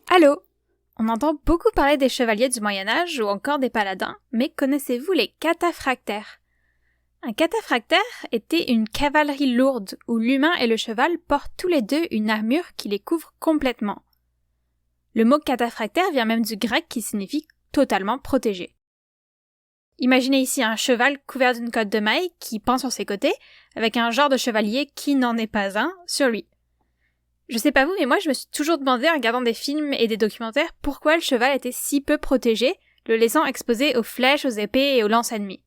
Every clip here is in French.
Allô! On entend beaucoup parler des chevaliers du Moyen-Âge ou encore des paladins, mais connaissez-vous les cataphractaires? Un cataphractaire était une cavalerie lourde où l'humain et le cheval portent tous les deux une armure qui les couvre complètement. Le mot cataphractaire vient même du grec qui signifie totalement protégé. Imaginez ici un cheval couvert d'une cotte de mailles qui pend sur ses côtés, avec un genre de chevalier qui n'en est pas un sur lui. Je sais pas vous, mais moi je me suis toujours demandé en regardant des films et des documentaires pourquoi le cheval était si peu protégé, le laissant exposé aux flèches, aux épées et aux lances ennemies.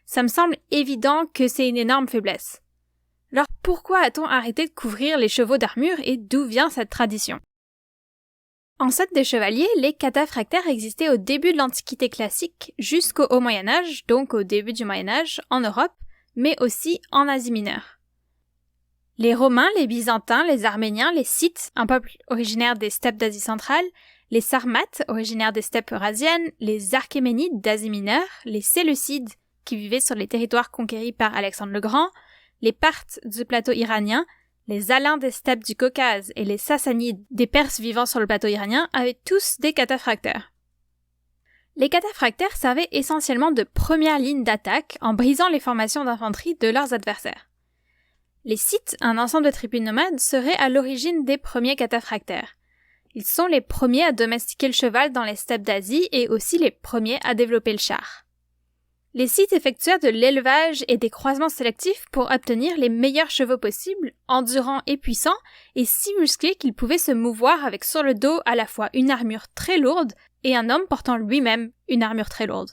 Ça me semble évident que c'est une énorme faiblesse. Alors pourquoi a-t-on arrêté de couvrir les chevaux d'armure et d'où vient cette tradition? Ancêtres des chevaliers, les cataphractaires existaient au début de l'Antiquité classique jusqu'au Haut Moyen-Âge, donc au début du Moyen-Âge, en Europe, mais aussi en Asie mineure. Les Romains, les Byzantins, les Arméniens, les Scythes, un peuple originaire des steppes d'Asie centrale, les Sarmates, originaires des steppes eurasiennes, les Achéménides d'Asie mineure, les Séleucides, qui vivaient sur les territoires conquéris par Alexandre le Grand, les Parthes du plateau iranien, les Alains des steppes du Caucase et les Sassanides des Perses vivant sur le plateau iranien avaient tous des cataphractaires. Les cataphractaires servaient essentiellement de première ligne d'attaque en brisant les formations d'infanterie de leurs adversaires. Les Scythes, un ensemble de tribus nomades, seraient à l'origine des premiers cataphractaires. Ils sont les premiers à domestiquer le cheval dans les steppes d'Asie et aussi les premiers à développer le char. Les Scythes effectuèrent de l'élevage et des croisements sélectifs pour obtenir les meilleurs chevaux possibles, endurants et puissants, et si musclés qu'ils pouvaient se mouvoir avec sur le dos à la fois une armure très lourde et un homme portant lui-même une armure très lourde.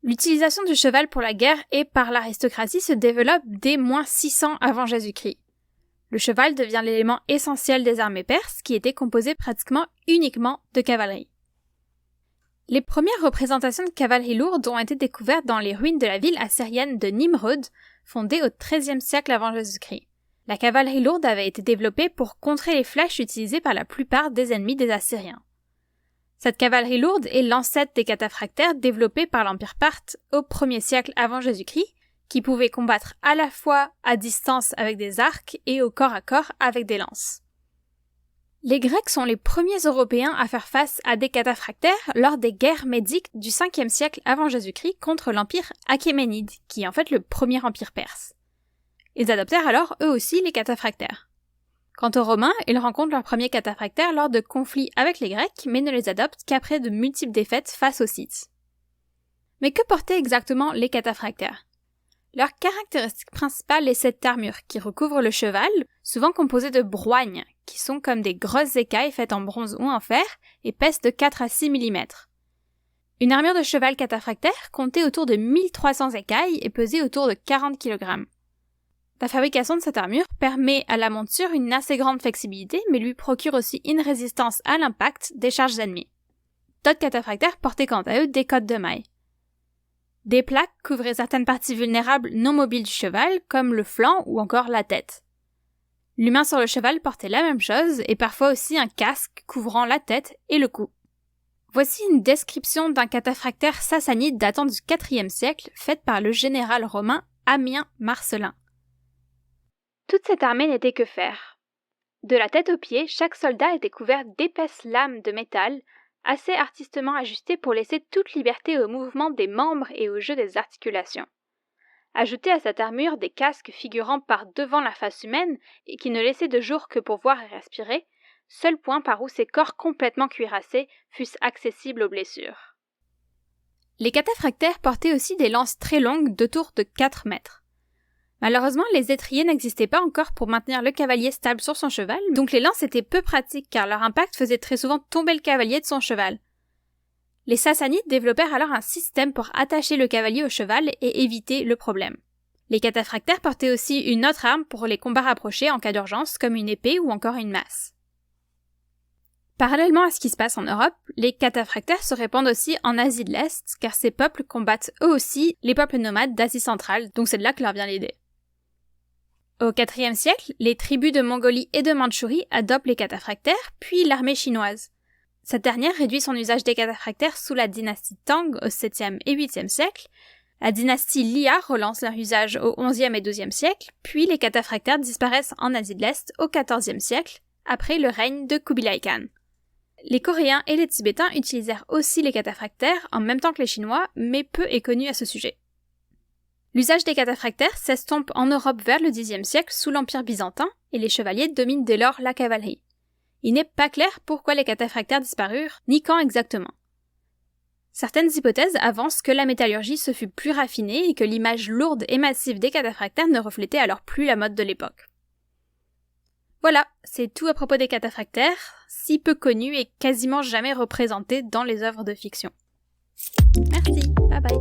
L'utilisation du cheval pour la guerre et par l'aristocratie se développe dès -600 avant Jésus-Christ. Le cheval devient l'élément essentiel des armées perses qui étaient composées pratiquement uniquement de cavalerie. Les premières représentations de cavalerie lourde ont été découvertes dans les ruines de la ville assyrienne de Nimrod, fondée au XIIIe siècle avant Jésus-Christ. La cavalerie lourde avait été développée pour contrer les flèches utilisées par la plupart des ennemis des Assyriens. Cette cavalerie lourde est l'ancêtre des cataphractaires développés par l'Empire parthe au 1er siècle avant Jésus-Christ, qui pouvaient combattre à la fois à distance avec des arcs et au corps à corps avec des lances. Les Grecs sont les premiers Européens à faire face à des cataphractaires lors des guerres médiques du 5e siècle avant Jésus-Christ contre l'Empire achéménide, qui est en fait le premier empire perse. Ils adoptèrent alors eux aussi les cataphractaires. Quant aux Romains, ils rencontrent leurs premiers cataphractaires lors de conflits avec les Grecs, mais ne les adoptent qu'après de multiples défaites face aux Scythes. Mais que portaient exactement les cataphractaires? Leur caractéristique principale est cette armure qui recouvre le cheval, souvent composée de broignes, qui sont comme des grosses écailles faites en bronze ou en fer et pèsent de 4 à 6 mm. Une armure de cheval cataphractaire comptait autour de 1300 écailles et pesait autour de 40 kg. La fabrication de cette armure permet à la monture une assez grande flexibilité, mais lui procure aussi une résistance à l'impact des charges ennemies. D'autres cataphractaires portaient quant à eux des cottes de mailles. Des plaques couvraient certaines parties vulnérables non mobiles du cheval, comme le flanc ou encore la tête. L'humain sur le cheval portait la même chose, et parfois aussi un casque couvrant la tête et le cou. Voici une description d'un cataphractaire sassanide datant du IVe siècle, faite par le général romain Ammien Marcellin. Toute cette armée n'était que fer. De la tête aux pieds, chaque soldat était couvert d'épaisses lames de métal, assez artistement ajustées pour laisser toute liberté au mouvement des membres et au jeu des articulations. Ajoutez à cette armure des casques figurant par devant la face humaine et qui ne laissaient de jour que pour voir et respirer, seul point par où ces corps complètement cuirassés fussent accessibles aux blessures. Les cataphractaires portaient aussi des lances très longues d'autour de 4 mètres. Malheureusement, les étriers n'existaient pas encore pour maintenir le cavalier stable sur son cheval, donc les lances étaient peu pratiques car leur impact faisait très souvent tomber le cavalier de son cheval. Les Sassanides développèrent alors un système pour attacher le cavalier au cheval et éviter le problème. Les cataphractaires portaient aussi une autre arme pour les combats rapprochés en cas d'urgence, comme une épée ou encore une masse. Parallèlement à ce qui se passe en Europe, les cataphractaires se répandent aussi en Asie de l'Est, car ces peuples combattent eux aussi les peuples nomades d'Asie centrale, donc c'est de là que leur vient l'idée. Au IVe siècle, les tribus de Mongolie et de Mandchourie adoptent les cataphractaires, puis l'armée chinoise. Cette dernière réduit son usage des cataphractaires sous la dynastie Tang au 7e et 8e siècle, La dynastie Liya relance leur usage au XIe et XIIe siècle, puis les cataphractaires disparaissent en Asie de l'Est au XIVe siècle, après le règne de Kubilai Khan. Les Coréens et les Tibétains utilisèrent aussi les cataphractaires en même temps que les Chinois, mais peu est connu à ce sujet. L'usage des cataphractaires s'estompe en Europe vers le Xe siècle sous l'Empire byzantin, et les chevaliers dominent dès lors la cavalerie. Il n'est pas clair pourquoi les cataphractaires disparurent, ni quand exactement. Certaines hypothèses avancent que la métallurgie se fut plus raffinée et que l'image lourde et massive des cataphractaires ne reflétait alors plus la mode de l'époque. Voilà, c'est tout à propos des cataphractaires, si peu connus et quasiment jamais représentés dans les œuvres de fiction. Merci, bye bye.